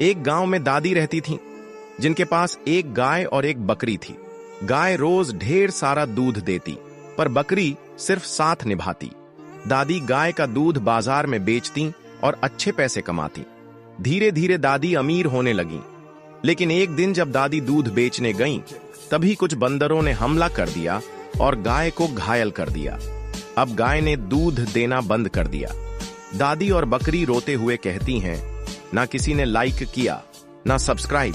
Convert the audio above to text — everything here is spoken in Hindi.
एक गांव में दादी रहती थीं, जिनके पास एक गाय और एक बकरी थी। गाय रोज ढेर सारा दूध देती, पर बकरी सिर्फ साथ निभाती। दादी गाय का दूध बाजार में बेचती और अच्छे पैसे कमाती। धीरे धीरे दादी अमीर होने लगी। लेकिन एक दिन जब दादी दूध बेचने गईं, तभी कुछ बंदरों ने हमला कर दिया और गाय को घायल कर दिया। अब गाय ने दूध देना बंद कर दिया। दादी और बकरी रोते हुए कहती हैं, ना किसी ने लाइक किया, ना सब्सक्राइब।